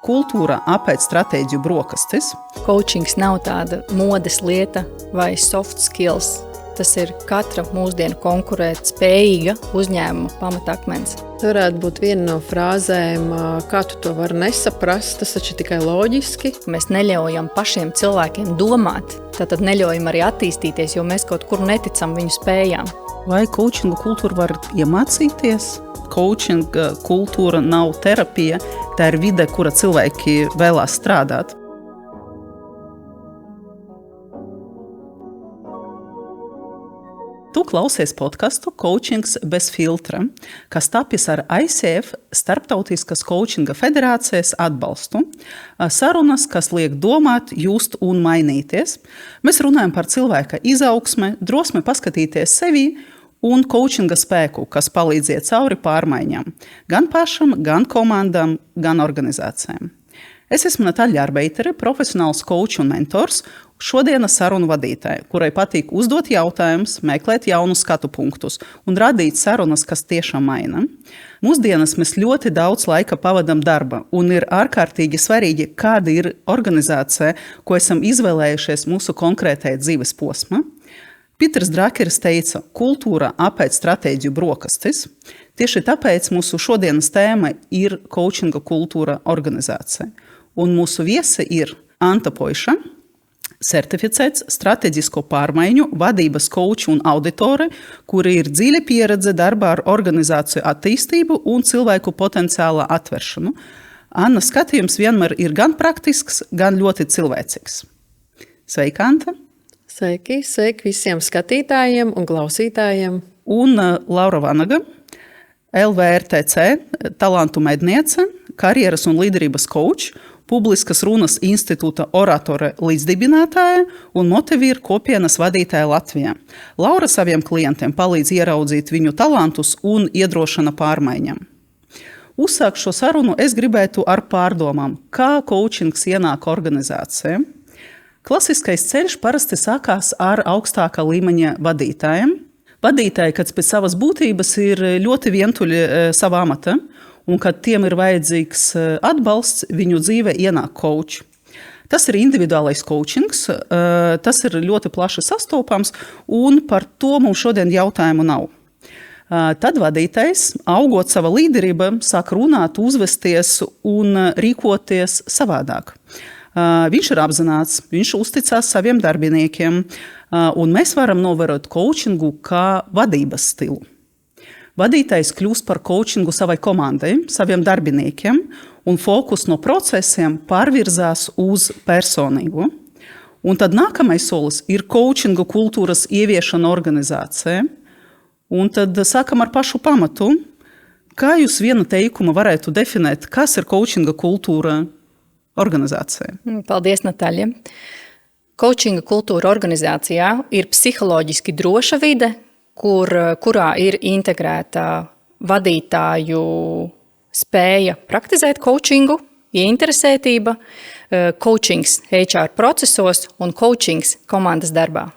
Kultūra apēd stratēģiju brokastis. Coachings nav tāda modes lieta vai soft skills. Tas ir katra mūsdienu konkurēt spējīga uzņēmuma pamatakmens. Tā varētu būt viena no frāzēm, kā tu to vari nesaprast, tas taču tikai loģiski. Mēs neļaujam pašiem cilvēkiem domāt, tātad neļaujam arī attīstīties, jo mēs kaut kur neticam viņu spējām. Vai coachinga kultūru var iemācīties? Coachinga kultūra nav terapija, tā ir vide, kura cilvēki vēlās strādāt. Tu klausies podcastu Coachings bez filtra, kas tapis ar ICF Starptautiskas coachinga federācijas atbalstu. Sarunas, kas liek domāt, just un mainīties. Mēs runājam par cilvēka izaugsmi, drosmi paskatīties sevi un coachinga spēku, kas palīdz iet cauri pārmaiņām. Gan pašam, gan komandām, gan organizācijām. Es esmu Natāļa Arbeitere, profesionāls coach un mentors, šodienas sarunu vadītāja, kurai patīk uzdot jautājumus, meklēt jaunus skatu punktus un radīt sarunas, kas tiešām maina. Mūsdienas mēs ļoti daudz laika pavadam darba un ir ārkārtīgi svarīgi, kāda ir organizācija, ko esam izvēlējušies mūsu konkrētajā dzīves posmā. Pīters Drakeris teica, kultūra apēd stratēģiju brokastis. Tieši tāpēc mūsu šodienas tēma ir coachinga kultūra organizācija. Un mūsu viesi ir Anta Poiša, certificēts strateģisko pārmaiņu vadības coach un auditore, kuri ir dziļa pieredze darbā ar organizāciju attīstību un cilvēku potenciāla atveršanu. Anna skatījums vienmēr ir gan praktisks, gan ļoti cilvēcīgs. Sveika, Anta! Sveiki visiem skatītājiem un klausītājiem. Un Laura Vanaga, LVRTC, talantu medniece, karjeras un līderības coach, Publiskas runas institūta oratore līdzdibinātāja un motivīra kopienas vadītāja Latvijā. Laura saviem klientiem palīdz ieraudzīt viņu talantus un iedrošina pārmaiņām. Uzsākt šo sarunu es gribētu ar pārdomām, kā coachings ienāk organizācijā. Klasiskais ceļš parasti sākās ar augstākā līmeņa vadītājiem. Vadītāji, kas pēc savas būtības ir ļoti vientuļi savā amata, un kad tiem ir vajadzīgs atbalsts, viņu dzīve ienāk coach. Tas ir individuālais coachings, tas ir ļoti plaši sastopams, un par to mums šodien jautājumu nav. Tad vadītājs, augot sava līderība, sāk runāt, uzvesties un rīkoties savādāk. Viņš ir apzināts, viņš uzticās saviem darbiniekiem, un mēs varam novērot coachingu kā vadības stilu. Vadītājs kļūst par coachingu savai komandai, saviem darbiniekiem, un fokus no procesiem pārvirzās uz personību. Un tad nākamais solis ir coachinga kultūras ieviešana organizācijā. Un tad sākam ar pašu pamatu. Kā jūs viena teikuma varētu definēt, kas ir coachinga kultūra organizācijā? Paldies, Natāļa. Coachinga kultūra organizācijā ir psiholoģiski droša vide, kurā ir integrēta vadītāju spēja praktizēt coachingu, ieinteresētība, coachings HR procesos un coachings komandas darbā.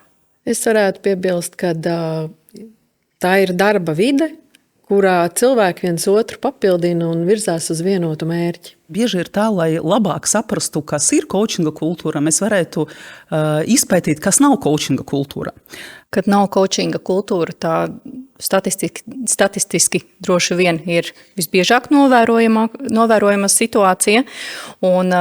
Es varētu piebilst, ka tā ir darba vide, kurā cilvēki viens otru papildina un virzās uz vienotu mērķi. Bieži ir tā, lai labāk saprastu, kas ir coachinga kultūra, mēs varētu izpētīt, kas nav coachinga kultūra. Kad nav coachinga kultūra, tā statistiski droši vien ir visbiežāk novērojama situācija. Un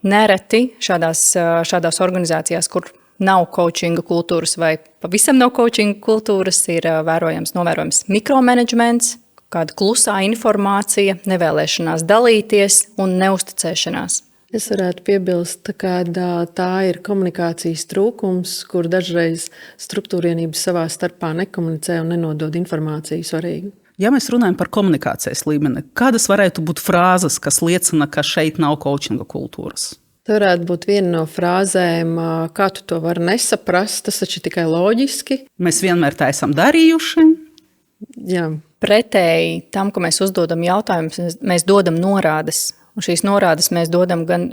nereti šādās organizācijās, kur nav coachinga kultūras vai pavisam nav coachinga kultūras, ir novērojams mikromanagements, kāda klusā informācija, nevēlēšanās dalīties un neusticēšanās. Es varētu piebilst, ka tā ir komunikācijas trūkums, kur dažreiz struktūrienības savā starpā nekomunicē un nenodod informāciju svarīgu. Ja mēs runājam par komunikācijas līmeni, kādas varētu būt frāzes, kas liecina, ka šeit nav coachinga kultūras? Tā varētu būt viena no frāzēm, kā tu to vari nesaprast, tas taču tikai loģiski. Mēs vienmēr tā esam darījuši. Jā. Pretēji tam, ka mēs uzdodam jautājumus, mēs dodam norādes. Un šīs norādes mēs dodam gan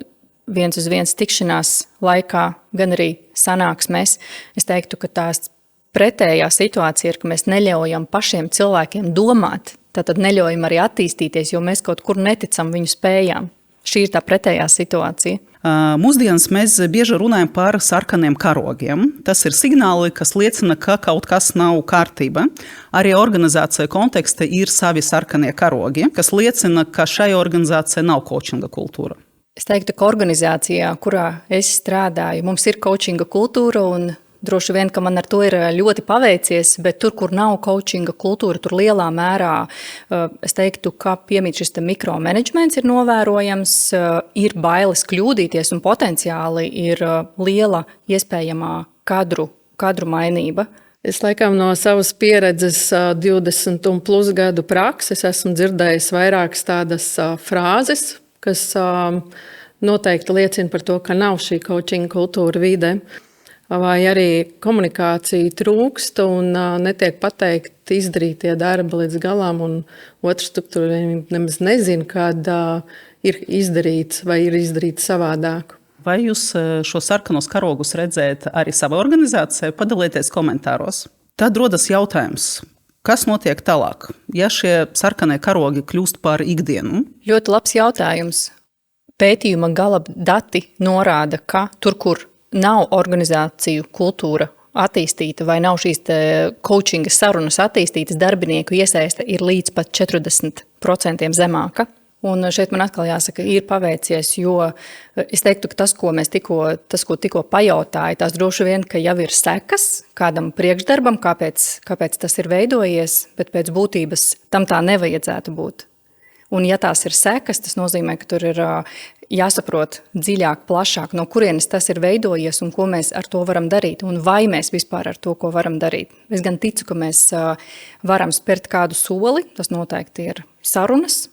viens uz viens tikšanās laikā, gan arī sanāksmēs. Es teiktu, ka tās pretējā situācija ir, ka mēs neļaujam pašiem cilvēkiem domāt, tātad neļaujam arī attīstīties, jo mēs kaut kur neticam viņu spējām. šī ir tā pretējā situācija. Mūsdienas mēs bieži runājam par sarkaniem karogiem. Tas ir signāli, kas liecina, ka kaut kas nav kārtība. Arī organizācija konteksta ir savi sarkanie karogi, kas liecina, ka šai organizācijai nav coachinga kultūra. Es teiktu, ka organizācijā, kurā es strādāju, mums ir coachinga kultūra un droši vien, ka man ar to ir ļoti paveicies, bet tur, kur nav coachinga kultūra, tur lielā mērā, es teiktu, ka piemīt šis mikromanagements ir novērojams, ir bailes kļūdīties un potenciāli ir liela iespējamā kadru mainība. Es laikam no savas pieredzes 20 un plus gadu prakses esmu dzirdējis vairākas tādas frāzes, kas noteikti liecina par to, ka nav šī coachinga kultūra vidē. Vai arī komunikācija trūkst un netiek pateikt izdarītie darbi līdz galam, un otrs struktūra nemaz nezina, kad ir izdarīts vai ir izdarīts savādāk. Vai jūs šo sarkanos karogus redzējat arī savā organizācijā? Padalieties komentāros. Tad rodas jautājums, kas notiek tālāk, ja šie sarkanie karogi kļūst par ikdienu? Ļoti labs jautājums. Pētījuma gala dati norāda, ka tur, kur nav organizāciju kultūra attīstīta vai nav šīs coachinga sarunas attīstītas, darbinieku iesaiste ir līdz pat 40% zemāka. Un šeit man atkal jāsaka, ir paveicies, jo es teiktu, ka tas, ko tikko pajautāja, tās droši vien, ka jau ir sekas kādam priekšdarbam, kāpēc tas ir veidojies, bet pēc būtības tam tā nevajadzētu būt. Un ja tās ir sekas, tas nozīmē, ka tur ir jāsaprot dziļāk, plašāk, no kurienes tas ir veidojies un ko mēs ar to varam darīt, un vai mēs vispār ar to, ko varam darīt. Es gan ticu, ka mēs varam spērt kādu soli, tas noteikti ir sarunas,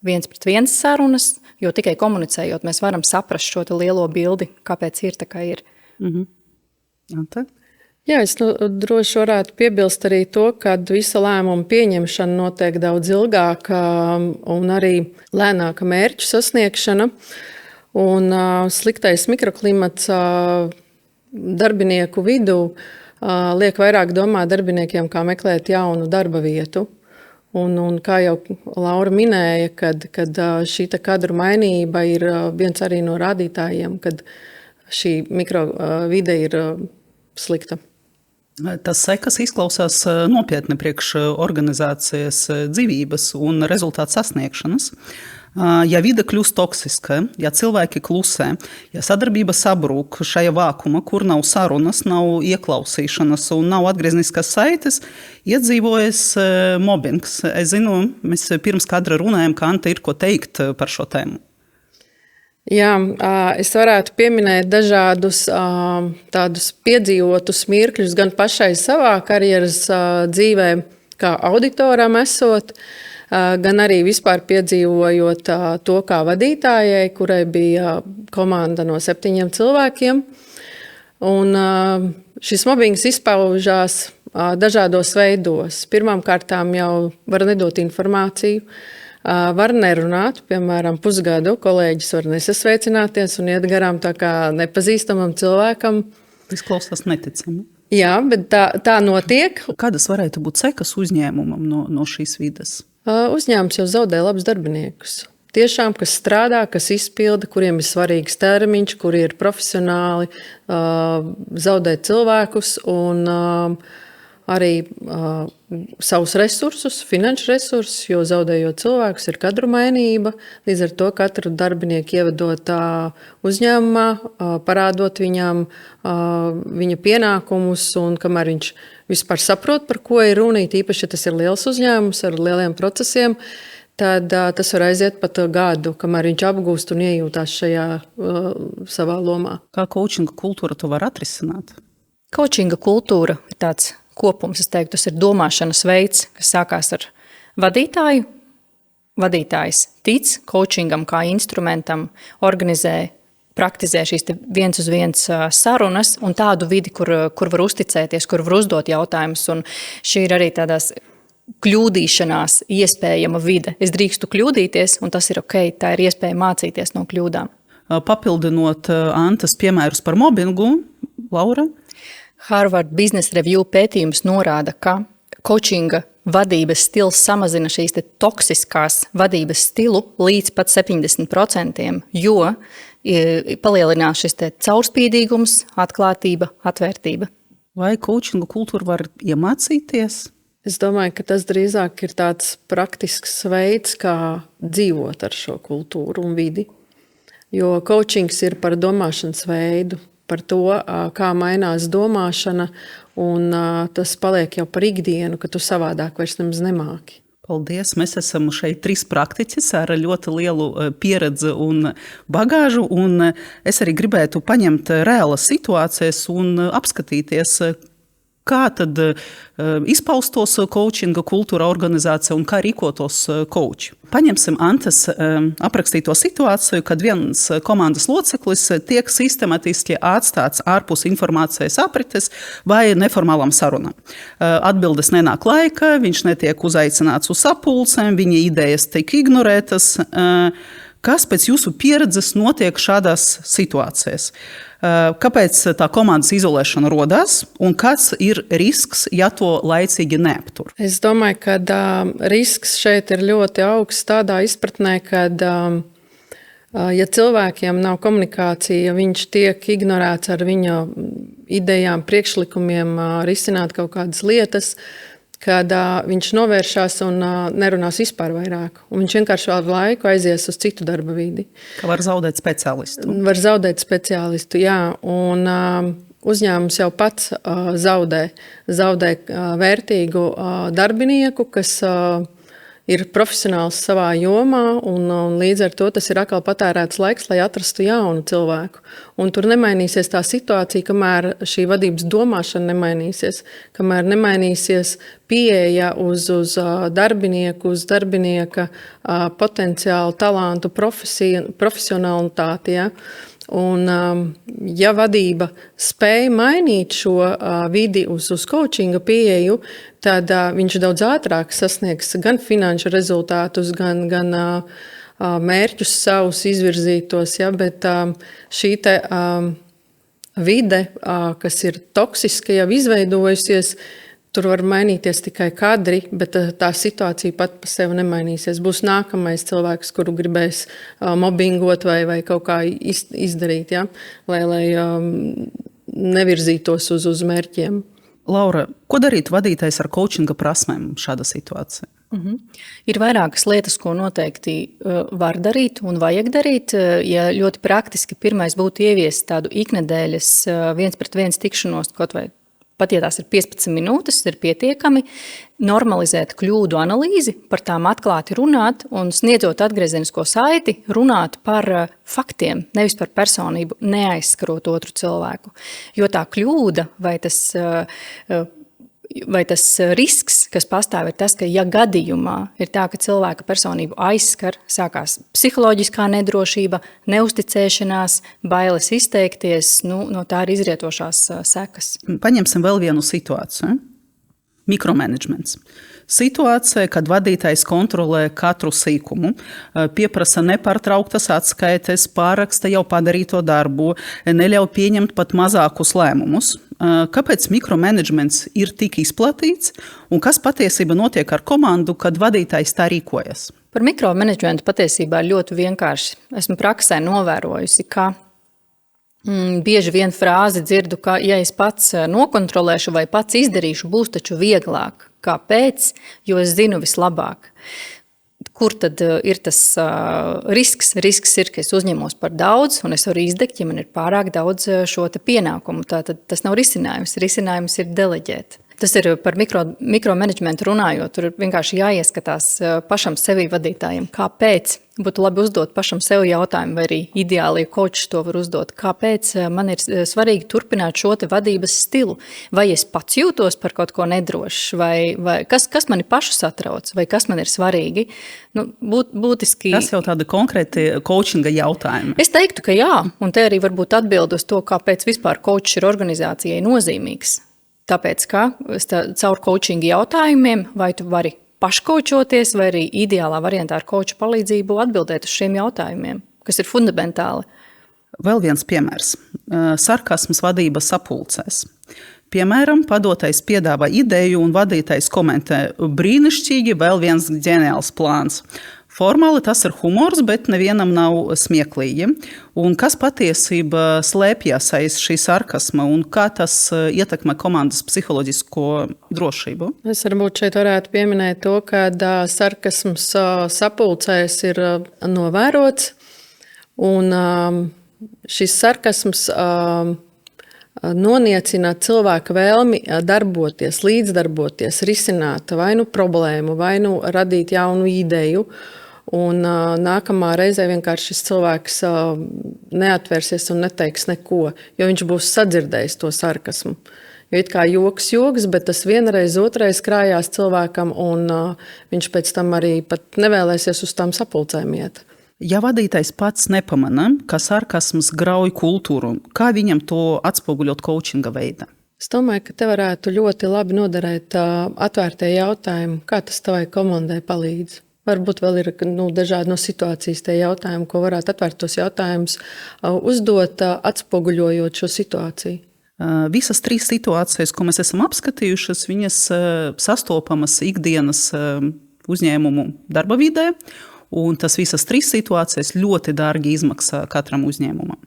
1-pret-1 sarunas, jo tikai komunicējot mēs varam saprast šo lielo bildi, kāpēc ir tā, kā ir. Jā, es droši varētu piebilst arī to, ka visa lēmuma pieņemšana notiek daudz ilgāk un arī lēnāka mērķu sasniegšana. Un sliktais mikroklimats darbinieku vidū liek vairāk domāt darbiniekiem, kā meklēt jaunu darba vietu. Un kā jau Laura minēja, kad šī kadru mainība ir viens arī no rādītājiem, kad šī mikrovide ir slikta. Tas sekas izklausās nopietni priekš organizācijas dzīvības un rezultātu sasniegšanas. Ja vide kļūst toksiska, ja cilvēki klusē, ja sadarbība sabrūk šajā vākuma, kur nav sarunas, nav ieklausīšanas un nav atgriezniskas saites, iedzīvojas mobbings. Es zinu, mēs pirms kadra runājam, ka Anta ir ko teikt par šo tēmu. Jā, es varētu pieminēt dažādus tādus piedzīvotus mirkļus gan pašai savā karjeras dzīvē, kā auditoram esot, gan arī vispār piedzīvojot to kā vadītājai, kurai bija komanda no 7 cilvēkiem. Un šis mobbings izpaužās dažādos veidos. Pirmkārtām jau var nedot informāciju. Var nerunāt, piemēram, pusgadu kolēģis var nesasveicināties un iet garām tā kā nepazīstamam cilvēkam. Izklausās neticami. Jā, bet tā notiek. Kādas varētu būt sekas uzņēmumam no šīs vides? Uzņēmums jau zaudē labus darbiniekus. Tiešām, kas strādā, kas izpilda, kuriem ir svarīgs termiņš, kuri ir profesionāli, zaudē cilvēkus un arī savus resursus, finanšu resursus, jo zaudējot cilvēkus ir kadru mainība. Līdz ar to katru darbinieku ievedot uzņēmumā, parādot viņam viņa pienākumus, un kamēr viņš vispār saprot, par ko ir runa, īpaši, ja tas ir liels uzņēmums ar lieliem procesiem, tad tas var aiziet pat gadu, kamēr viņš apgūst un iejūtās šajā savā lomā. Kā coachinga kultūra to var atrisināt? Coachinga kultūra ir tāds kopums, es teiktu, tas ir domāšanas veids, kas sākās ar vadītāju. Vadītājs tic coachingam kā instrumentam, organizē, praktizē šīs 1-uz-1 sarunas un tādu vidi, kur var uzticēties, kur var uzdot jautājumus. Un šī ir arī tādās kļūdīšanās iespējama vide. Es drīkstu kļūdīties, un tas ir ok, tā ir iespēja mācīties no kļūdām. Papildinot Antas piemērus par mobbingu, Laura? Harvard Business Review pētījums norāda, ka coachinga vadības stils samazina šīs toksiskās vadības stilu līdz pat 70%, jo palielinās šis caurspīdīgums, atklātība, atvērtība. Vai coachinga kultūru var iemācīties? Es domāju, ka tas drīzāk ir tāds praktisks veids, kā dzīvot ar šo kultūru un vidi. Jo coachings ir par domāšanas veidu, par to, kā mainās domāšana, un tas paliek jau par ikdienu, ka tu savādāk vairs nemaz nemāki. Paldies! Mēs esam šeit 3 praktiķis ar ļoti lielu pieredzi un bagāžu, un es arī gribētu paņemt reālas situācijas un apskatīties, kā tad izpaustos coachinga kultūra organizācija un kā rīkotos coachi. Paņemsim Antes aprakstīto situāciju, kad viens komandas loceklis tiek sistematiski atstāts ārpus informācijas aprites vai neformālām sarunām. Atbildes nenāk laika, viņš netiek uzaicināts uz sapulcēm, viņa idejas tiek ignorētas. Kas pēc jūsu pieredzes notiek šādās situācijās? Kāpēc tā komandas izolēšana rodās un kas ir risks, ja to laicīgi neaptur? Es domāju, ka risks šeit ir ļoti augsts tādā izpratnē, ka, ja cilvēkiem nav komunikācija, ja viņš tiek ignorēts ar viņa idejām, priekšlikumiem, risināt kaut kādas lietas, kad viņš novēršās un nerunās vispār vairāk. Un viņš vienkārši vēl laiku aizies uz citu darba vidi. Ka var zaudēt speciālistu. Var zaudēt speciālistu, jā. Un uzņēmums jau pats zaudē vērtīgu darbinieku, kas ir profesionāls savā jomā, un līdz ar to tas ir atkal patērēts laiks, lai atrastu jaunu cilvēku. Un tur nemainīsies tā situācija, kamēr šī vadības domāšana nemainīsies, kamēr nemainīsies pieeja uz darbinieku, uz darbinieka potenciālu, talantu, profesionalitāti. Ja? Un, ja vadība spēj mainīt šo vidi uz coachinga pieeju, tad viņš daudz ātrāk sasniegs gan finanšu rezultātus, gan mērķus savus izvirzītos. Ja? Bet šī vide, kas ir toksiska, jau izveidojusies, tur var mainīties tikai kadri, bet tā situācija pat pa sevi nemainīsies. Būs nākamais cilvēks, kuru gribēs mobbingot vai kaut kā izdarīt, ja? lai nevirzītos uz mērķiem. Laura, ko darīt vadītājs ar coachinga prasmēm šāda situācija? Ir vairākas lietas, ko noteikti var darīt un vajag darīt. Ja ļoti praktiski pirmais būtu ieviest tādu iknedēļas 1-pret-1 tikšanos, kaut vai pat ja tās ir 15 minūtes, ir pietiekami normalizēt kļūdu analīzi, par tām atklāti runāt un sniedzot atgriezenisko saiti, runāt par faktiem, nevis par personību, neaizskarot otru cilvēku. Jo tā kļūda vai tas risks, kas pastāv, ir tas, ka ja gadījumā ir tā, ka cilvēka personību aizskar, sākās psiholoģiskā nedrošība, neusticēšanās, bailes izteikties, no tā ir izrietošās sekas. Paņemsim vēl vienu situāciju. Mikromanagements. Situācija, kad vadītājs kontrolē katru sīkumu, pieprasa nepārtrauktas atskaites, pāraksta jau padarīto darbu, neļauj pieņemt pat mazākus lēmumus. Kāpēc mikromanagements ir tik izplatīts un kas patiesībā notiek ar komandu, kad vadītājs tā rīkojas? Par mikromanagementu patiesībā ļoti vienkārši. Esmu praksē novērojusi, ka bieži vien frāzi dzirdu, ka ja es pats nokontrolēšu vai pats izdarīšu, būs taču vieglāk. Kāpēc? Jo es zinu vislabāk. Kur tad ir tas risks? Risks ir, ka es uzņemos par daudz un es varu izdegt, ja man ir pārāk daudz šo te pienākumu. Tātad tas nav risinājums. Risinājums ir deleģēt. Tas ir par mikromanagementu runājot. Tur ir vienkārši jāieskatās pašam sevi vadītājiem. Kāpēc? Būtu labi uzdot pašam sev jautājumu, vai arī ideāli, ja kočs to var uzdot. Kāpēc man ir svarīgi turpināt šo te vadības stilu? Vai es pats jūtos par kaut ko nedrošs? Vai kas mani pašu satrauc? Vai kas man ir svarīgi? Būtiski... Tas jau tādi konkrēti coachinga jautājumi. Es teiktu, ka jā. Un te arī varbūt atbild uz to, kāpēc vispār kočs ir organizācijai nozīmīgs. Tāpēc, ka caur coachinga jautājumiem vai tu vari paškočoties, vai arī ideālā variantā ar koča palīdzību atbildēt uz šiem jautājumiem, kas ir fundamentāli. Vēl viens piemērs. Sarkasms vadības sapulcēs. Piemēram, padotais piedāvā ideju un vadītais komentē brīnišķīgi, vēl viens ģeniāls plāns. Formāli tas ir humors, bet nevienam nav smieklīgi. Un kas patiesībā slēpjas aiz šī sarkasma un kā tas ietekmē komandas psiholoģisko drošību? Es varbūt šeit varētu pieminēt to, ka sarkasms sapulcēs ir novērots. Un šis sarkasms noniecina cilvēka vēlmi darboties, līdzdarboties, risināt vai nu problēmu, vai nu radīt jaunu ideju. Un nākamā reizē vienkārši šis cilvēks neatvērsies un neteiks neko, jo viņš būs sadzirdējis to sarkasmu. Jo it kā joks, bet tas vienreiz, otrais krājās cilvēkam, un viņš pēc tam arī pat nevēlēsies uz tām sapulcēm iet. Ja vadītājs pats nepamana, ka sarkasms grauj kultūru, kā viņam to atspoguļot coachinga veidā? Es domāju, ka te varētu ļoti labi noderēt atvērtie jautājumi, kā tas tavai komandai palīdz. Varbūt vēl ir dažādi no situācijas tie jautājumi, ko varētu atvērtos jautājumus uzdot, atspoguļojot šo situāciju. Visas 3 situācijas, ko mēs esam apskatījušas, viņas sastopamas ikdienas uzņēmumu darba vidē, un tas visas 3 situācijas ļoti dārgi izmaksā katram uzņēmumam.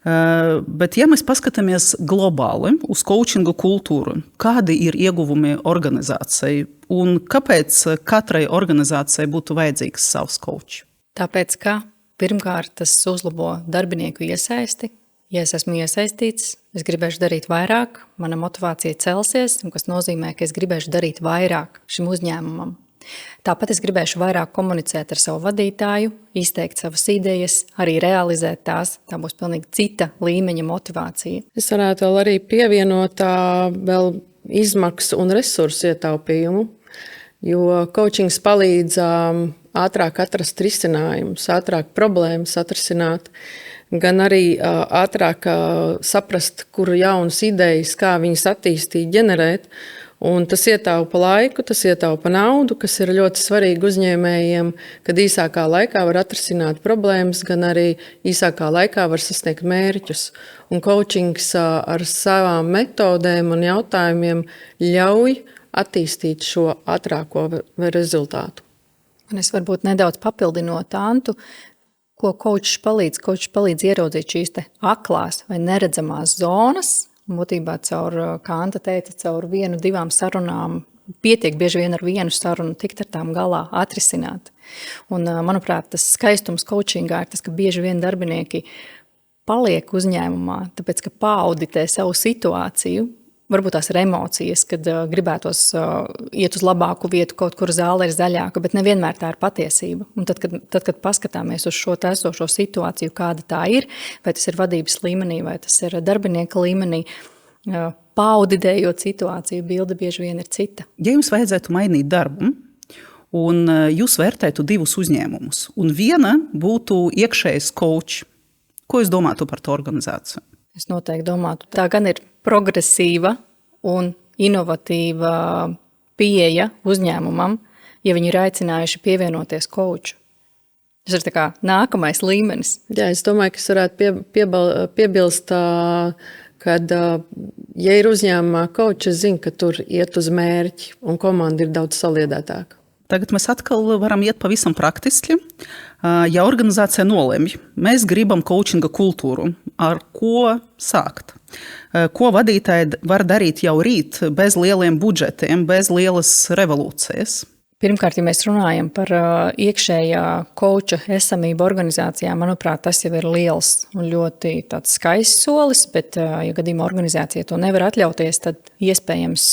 Bet, ja mēs paskatāmies globāli uz coachinga kultūru, kādi ir ieguvumi organizācijai un kāpēc katrai organizācijai būtu vajadzīgs savs coach? Tāpēc, ka pirmkārt tas uzlabo darbinieku iesaisti. Ja es esmu iesaistīts, es gribēšu darīt vairāk, mana motivācija celsies, kas nozīmē, ka es gribēšu darīt vairāk šim uzņēmumam. Tāpat es gribēšu vairāk komunicēt ar savu vadītāju, izteikt savas idejas, arī realizēt tās. Tā būs pilnīgi cita līmeņa motivācija. Es varētu vēl arī pievienot vēl izmaksu un resursu ietaupījumu, jo coachings palīdz ātrāk atrast risinājumus, ātrāk problēmas atrisināt, gan arī ātrāk saprast, kuru jaunas idejas, kā viņas attīstīt, ģenerēt. Un tas ietaupa laiku, tas ietaupa naudu, kas ir ļoti svarīgi uzņēmējiem, kad īsākā laikā var atrisināt problēmas, gan arī īsākā laikā var sasniegt mērķus. Un coachings ar savām metodēm un jautājumiem ļauj attīstīt šo ātrāko rezultātu. Un es varbūt nedaudz papildinot Antu, ko coachs palīdz. Coachs palīdz ieraudzīt šīs te aklās vai neredzamās zonas. Būtībā caur, kā Anta teica, caur 1-2 sarunām pietiek bieži vien ar vienu sarunu tikt ar tām galā, atrisināt. Un, manuprāt, tas skaistums coachingā ir tas, ka bieži vien darbinieki paliek uzņēmumā, tāpēc, ka paauditē savu situāciju. Varbūt tās ir emocijas, kad gribētos iet uz labāku vietu, kaut kur zāle ir zaļāka, bet nevienmēr tā ir patiesība. Un tad, kad paskatāmies uz šo esošo situāciju, kāda tā ir, vai tas ir vadības līmenī, vai tas ir darbinieka līmenī, paauditējot situāciju, bilde bieži vien ir cita. Ja jums vajadzētu mainīt darbu, un jūs vērtētu 2 uzņēmumus, un viena būtu iekšējais coach, ko jūs domātu par to organizāciju? Es noteikti domātu, tā gan ir progresīva un inovatīva pieeja uzņēmumam, ja viņi ir aicinājuši pievienoties coachu. Tas ir tā kā nākamais līmenis. Jā, es domāju, ka es varētu piebilst, kad, ja ir uzņēmumā coach, es zinu, ka tur iet uz mērķi un komanda ir daudz saliedētāka. Tagad mēs atkal varam iet pavisam praktiski. Ja organizācija nolemj, mēs gribam coachinga kultūru, ar ko sākt? Ko vadītāji var darīt jau rīt bez lieliem budžetiem, bez lielas revolūcijas? Pirmkārt, ja mēs runājam par iekšējā coacha esamību organizācijā, manuprāt, tas jau ir liels un ļoti tāds skaists solis, bet, ja gadījumā organizācija to nevar atļauties, tad iespējams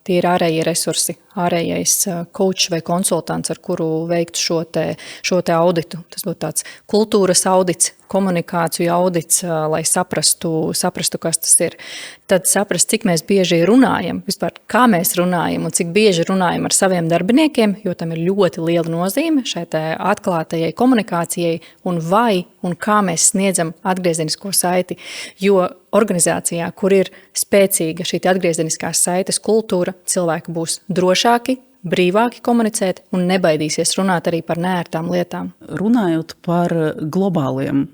tie ir ārējie resursi, ārējais coach vai konsultants, ar kuru veikt šo te auditu. Tas būtu tāds kultūras audits, komunikāciju audits, lai saprastu, kas tas ir. Tad saprast, cik mēs bieži runājam, vispār kā mēs runājam un cik bieži runājam ar saviem darbiniekiem, jo tam ir ļoti liela nozīme šai atklātajai komunikācijai un kā mēs sniedzam atgriezenisko saiti. Jo organizācijā, kur ir spēcīga šī atgriezeniskās saites kultūra, cilvēki būs drošāki, brīvāki komunicēt un nebaidīsies runāt arī par neērtām lietām. Runājot par globāliem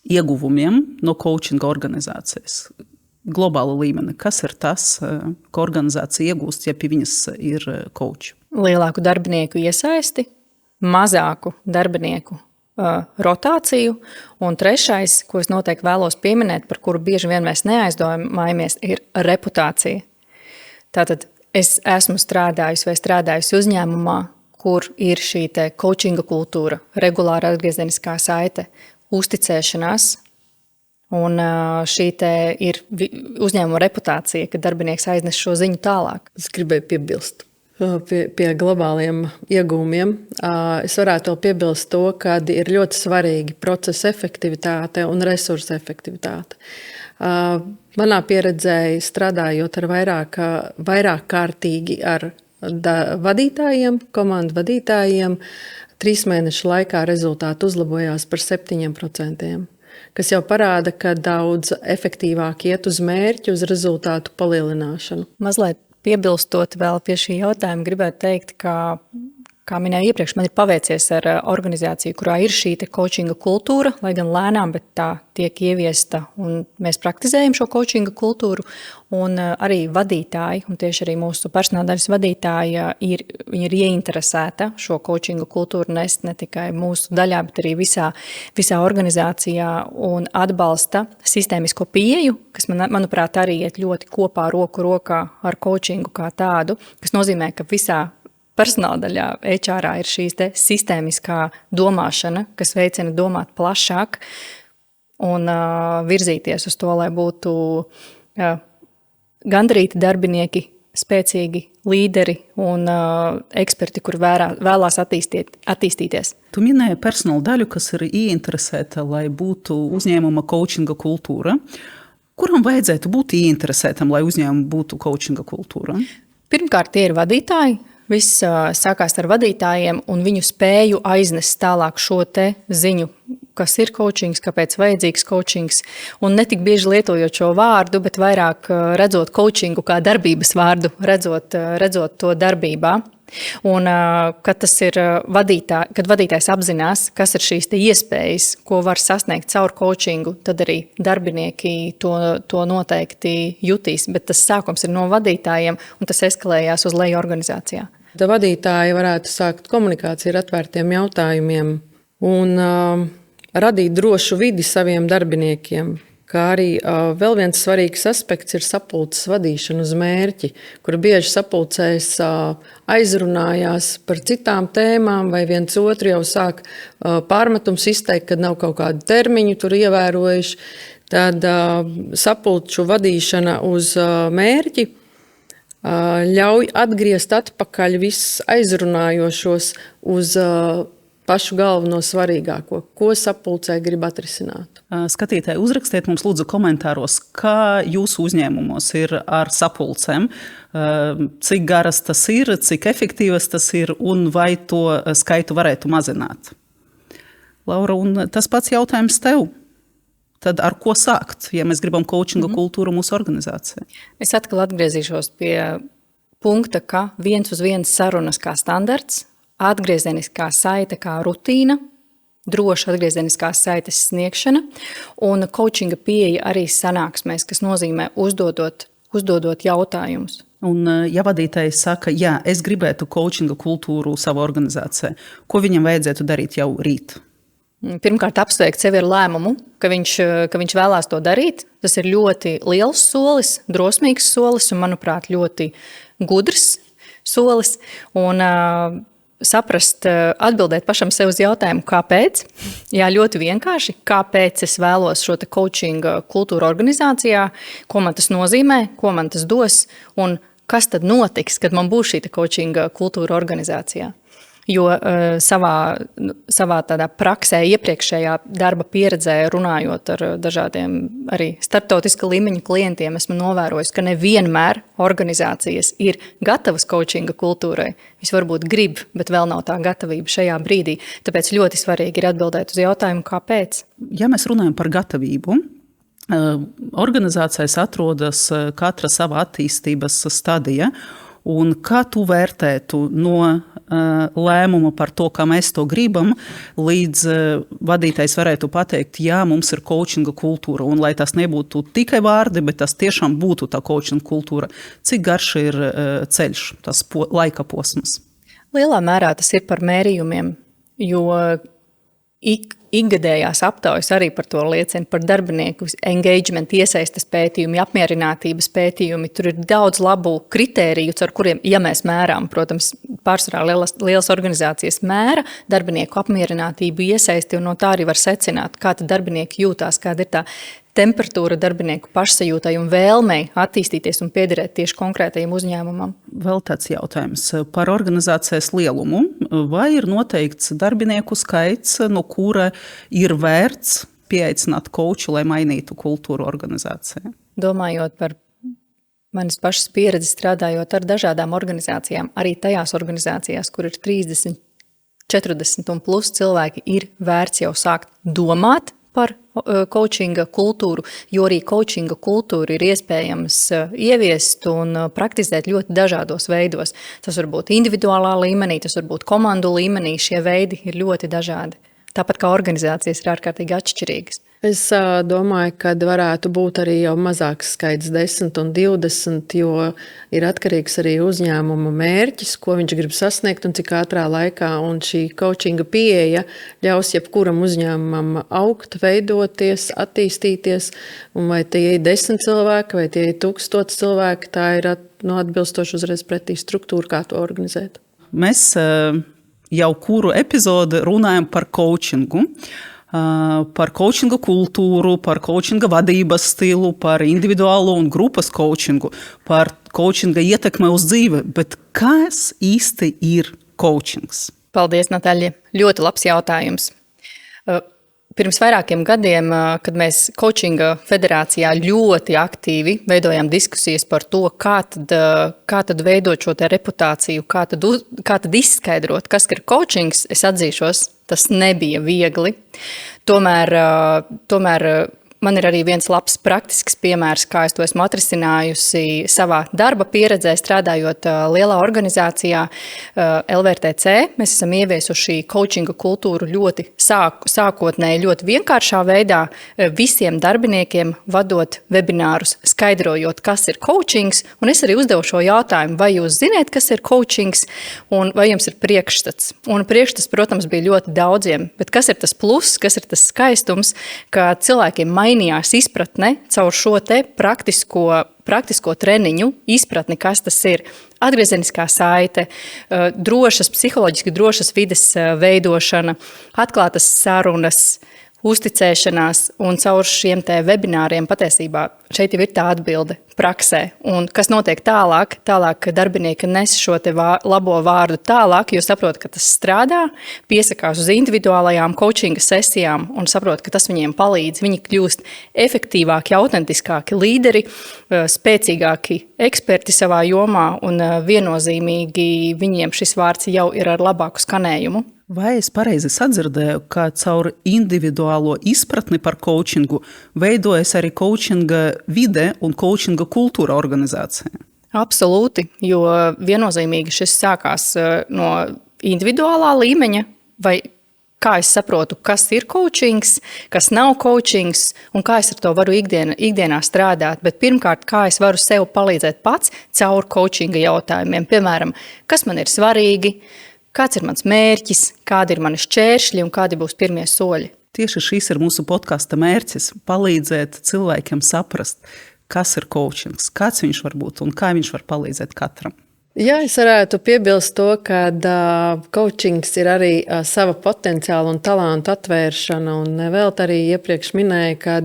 ieguvumiem no coachinga organizācijas, globāla līmeni? Kas ir tas, ko organizācija iegūst, ja pie viņas ir coach? Lielāku darbinieku iesaisti, mazāku darbinieku rotāciju, un trešais, ko es noteikti vēlos pieminēt, par kuru bieži vien mēs neaizdomājamies, ir reputācija. Tātad es esmu strādājusi uzņēmumā, kur ir šī te coachinga kultūra, regulāra atgriezeniskā saite, uzticēšanās, un šī te ir uzņēmuma reputācija, ka darbinieks aiznes šo ziņu tālāk. Es gribēju piebilst. Pie globāliem iegūmiem. Es varētu vēl piebilst to, ka ir ļoti svarīgi procesa efektivitāte un resursa efektivitāte. Manā pieredzē, strādājot ar vairāk kārtīgi ar vadītājiem, komandu vadītājiem, 3 mēnešu laikā rezultāti uzlabojās par 7%, kas jau parāda, ka daudz efektīvāk iet uz mērķi, uz rezultātu palielināšanu. Mazliet piebilstot vēl pie šī jautājuma, gribētu teikt, ka, kā minēju iepriekš, man ir paveicies ar organizāciju, kurā ir šī te coachinga kultūra, lai gan lēnām, bet tā tiek ieviesta, un mēs praktizējam šo coachinga kultūru, un arī vadītāji, un tieši arī mūsu personāldaļas vadītāji, viņi ir ieinteresēta šo coachinga kultūru nest ne tikai mūsu daļā, bet arī visā organizācijā, un atbalsta sistēmisko pieeju, kas, manuprāt, arī iet ļoti kopā roku rokā ar coachingu kā tādu, kas nozīmē, ka visā personāla daļā HR ir šīs te sistēmiskā domāšana, kas veicina domāt plašāk un virzīties uz to, lai būtu gandarīti darbinieki, spēcīgi līderi un eksperti, kur vēlās attīstīties. Tu minēji personāla daļu, kas ir ieinteresēta, lai būtu uzņēmuma coachinga kultūra. Kuram vajadzētu būt ieinteresētam, lai uzņēmuma būtu coachinga kultūra? Pirmkārt, tie ir vadītāji. Viss sākās ar vadītājiem un viņu spēju aiznest tālāk šo te ziņu, kas ir coachings, kāpēc vajadzīgs coachings, un ne tik bieži lietojot šo vārdu, bet vairāk redzot coachingu kā darbības vārdu, redzot to darbībā. Un, kad tas ir kad vadītājs apzinās, kas ir šīs te iespējas, ko var sasniegt caur coachingu, tad arī darbinieki to noteikti jutīs, bet tas sākums ir no vadītājiem, un tas eskalējās uz leju organizācijā. Tad vadītāji varētu sākt komunikāciju ar atvērtiem jautājumiem un radīt drošu vidi saviem darbiniekiem. Kā arī vēl viens svarīgs aspekts ir sapulces vadīšana uz mērķi, kur bieži sapulcēs aizrunājās par citām tēmām vai viens otru jau sāk pārmetums izteikt, kad nav kaut kādu termiņu tur ievērojuši. Tad sapulču vadīšana uz mērķi ļauj atgriezt atpakaļ visus aizrunājošos uz pašu galveno svarīgāko, ko sapulcē grib atrisināt. Skatītāji, uzrakstiet mums lūdzu komentāros, kā jūsu uzņēmumos ir ar sapulcēm, cik garas tas ir, cik efektīvas tas ir un vai to skaitu varētu mazināt. Laura, un tas pats jautājums tev. Tad ar ko sākt, ja mēs gribam coachinga kultūru mūsu organizācijā? Es atkal atgriezīšos pie punkta, ka 1-uz-1 sarunas kā standarts, atgriezeniskā saite kā rutīna, droša atgriezeniskās saites sniegšana un coachinga pieeja arī sanāksmēs, kas nozīmē uzdodot jautājumus. Un, ja vadītājs saka, jā, es gribētu coachinga kultūru savā organizācijā, ko viņam vajadzētu darīt jau rīt? Pirmkārt, apsveikt sevi ar lēmumu, ka viņš vēlās to darīt. Tas ir ļoti liels solis, drosmīgs solis un, manuprāt, ļoti gudrs solis. Un saprast, atbildēt pašam sev uz jautājumu, kāpēc. Jā, ļoti vienkārši, kāpēc es vēlos šo te coachinga kultūru organizācijā, ko man tas nozīmē, ko man tas dos un kas tad notiks, kad man būs šī te coachinga kultūra organizācijā. Jo savā tādā praksē, iepriekšējā darba pieredzē, runājot ar dažādiem arī starptautiska līmeņa klientiem, esmu novērojis, ka nevienmēr organizācijas ir gatavas coachinga kultūrai. Viņas varbūt grib, bet vēl nav tā gatavība šajā brīdī. Tāpēc ļoti svarīgi ir atbildēt uz jautājumu, kāpēc. Ja mēs runājam par gatavību, organizācijas atrodas katra sava attīstības stadija. Un kā tu vērtētu no lēmuma par to, kā mēs to gribam, līdz vadītājs varētu pateikt, jā, mums ir coachinga kultūra, un lai tas nebūtu tikai vārdi, bet tas tiešām būtu tā coachinga kultūra. Cik garš ir ceļš, tas laika posms? Lielā mērā tas ir par mērījumiem, jo ikgadējās aptaujas arī par to liecina, par darbinieku engagement, iesaistes pētījumi, apmierinātības pētījumi. Tur ir daudz labu kritēriju, ar kuriem, ja mēs mērām, protams, pārsvarā lielas organizācijas mēra darbinieku apmierinātību, iesaisti, un no tā arī var secināt, kā tad darbinieki jūtās, kāda ir tā temperatūra darbinieku pašsajūtai un vēlmei attīstīties un piederēt tieši konkrētajam uzņēmumam. Vēl tāds jautājums par organizācijas lielumu. Vai ir noteikts darbinieku skaits, no kura ir vērts pieaicināt coachu, lai mainītu kultūru organizācijā? Domājot par manis pašas pieredzi strādājot ar dažādām organizācijām, arī tajās organizācijās, kur ir 30, 40 un plus cilvēki, ir vērts jau sākt domāt par coachinga kultūru, jo arī coachinga kultūru ir iespējams ieviest un praktizēt ļoti dažādos veidos. Tas var būt individuālā līmenī, tas var būt komandu līmenī, šie veidi ir ļoti dažādi. Tāpat kā organizācijas ir ārkārtīgi atšķirīgas. Es domāju, ka varētu būt arī jau mazāks skaits 10 un 20, jo ir atkarīgs arī uzņēmuma mērķis, ko viņš grib sasniegt un cik ātrā laikā. Un šī coachinga pieeja ļaus jebkuram uzņēmumam augt, veidoties, attīstīties. Un vai tie ir 10 cilvēki vai tie ir 1000 cilvēki, tā ir atbilstoši uzreiz pretī struktūra, kā to organizēt. Mēs jau kuru epizodi runājam par coachingu. Par coachinga kultūru, par coachinga vadības stilu, par individuālo un grupas coachingu, par coachinga ietekmi uz dzīvi. Bet kas īsti ir coachings? Paldies, Natāļa. Ļoti labs jautājums. Pirms vairākiem gadiem, kad mēs coachinga federācijā ļoti aktīvi veidojām diskusijas par to, kā tad veidot šo te reputāciju, kā tad izskaidrot, kas ir coachings, es atzīšos, tas nebija viegli. Tomēr man ir arī viens labs praktisks piemērs, kā es to esmu atrisinājusi savā darba pieredzē, strādājot lielā organizācijā LVRTC. Mēs esam ieviesuši coachinga kultūru ļoti sākotnēji, ļoti vienkāršā veidā visiem darbiniekiem vadot webinārus, skaidrojot, kas ir coachings. Un es arī uzdevu šo jautājumu, vai jūs zināt, kas ir coachings un vai jums ir priekšstats. Un priekšstats, protams, bija ļoti daudziem, bet kas ir tas pluss, kas ir tas skaistums, ka cilvēkiem mainījās izpratne caur šo te praktisko treniņu, izpratni, kas tas ir. Atgriezeniskā saite, psiholoģiski drošas vides veidošana, atklātas sarunas, uzticēšanās un caur šiem te webināriem patiesībā šeit jau ir tā atbilde praksē. Un kas notiek tālāk, darbinieki nes šo te labo vārdu tālāk, jo saprot, ka tas strādā, piesakās uz individuālajām coachinga sesijām un saprot, ka tas viņiem palīdz. Viņi kļūst efektīvāki, autentiskāki līderi, spēcīgāki eksperti savā jomā un viennozīmīgi viņiem šis vārds jau ir ar labāku skanējumu. Vai es pareizi sadzirdēju, ka caur individuālo izpratni par coachingu veidojas arī coachinga vide un coachinga kultūra organizācijā? Absolūti, jo viennozīmīgi šis sākās no individuālā līmeņa, vai kā es saprotu, kas ir coachings, kas nav coachings un kā es ar to varu ikdienā strādāt. Bet pirmkārt, kā es varu sev palīdzēt pats caur coachinga jautājumiem. Piemēram, kas man ir svarīgi, kāds ir mans mērķis, kādi ir mani šķēršļi un kādi būs pirmie soļi. Tieši šis ir mūsu podkasta mērķis – palīdzēt cilvēkiem saprast, kas ir coachings, kāds viņš var būt un kā viņš var palīdzēt katram. Jā, es varētu piebilst to, ka coachings ir arī sava potenciāla un talantu atvēršana. Un vēl arī iepriekš minēja, ka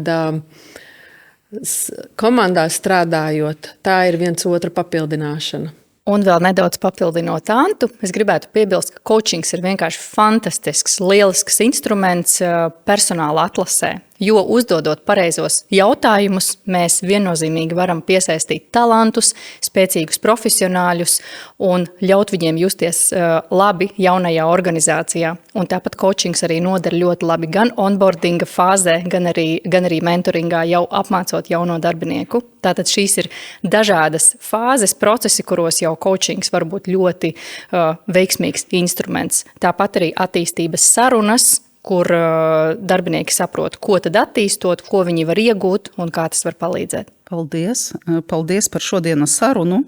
komandā strādājot, tā ir viens otra papildināšana. Un vēl nedaudz papildinot Antu, es gribētu piebilst, ka coachings ir vienkārši fantastisks, lielisks instruments personāla atlasē. Jo uzdodot pareizos jautājumus, mēs viennozīmīgi varam piesaistīt talantus, spēcīgus profesionāļus un ļaut viņiem justies labi jaunajā organizācijā. Un tāpat coachings arī noder ļoti labi gan onboardinga fāzē, gan arī mentoringā jau apmācot jauno darbinieku. Tātad šīs ir dažādas fāzes, procesi, kuros jau coachings var būt ļoti veiksmīgs instruments. Tāpat arī attīstības sarunas, kur darbinieki saprot, ko tad attīstot, ko viņi var iegūt un kā tas var palīdzēt. Paldies! Paldies par šodienas sarunu.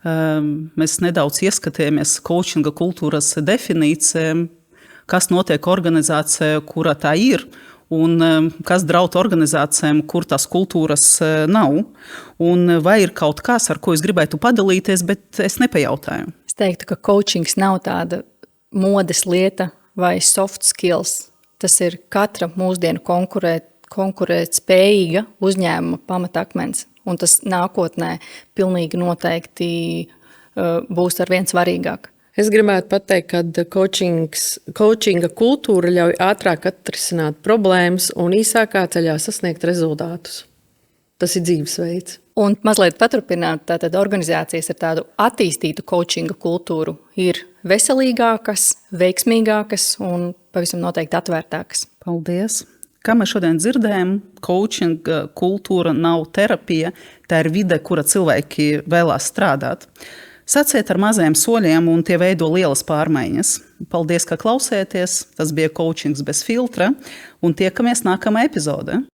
Mēs nedaudz ieskatījāmies coachinga kultūras definīcijām, kas notiek organizācijā, kura tā ir, un kas draud organizācijām, kur tās kultūras nav. Un vai ir kaut kas, ar ko es gribētu padalīties, bet es nepajautāju? Es teiktu, ka coachings nav tāda modes lieta vai soft skills. Tas ir katra mūsdienu konkurēt spējīga uzņēmuma pamatakmens. Un tas nākotnē pilnīgi noteikti būs arvien svarīgāk. Es gribētu pateikt, ka coachinga kultūra ļauj ātrāk atrisināt problēmas un īsākā ceļā sasniegt rezultātus. Tas ir dzīvesveids. Un mazliet paturpināt, tātad organizācijas ar tādu attīstītu coachinga kultūru ir veselīgākas, veiksmīgākas un pavisam noteikti atvērtākas. Paldies! Kā mēs šodien dzirdējām, coachinga kultūra nav terapija, tā ir vide, kura cilvēki vēlās strādāt. Sāciet ar maziem soļiem un tie veido lielas pārmaiņas. Paldies, ka klausēties! Tas bija coachings bez filtra un tiekamies nākamā epizode.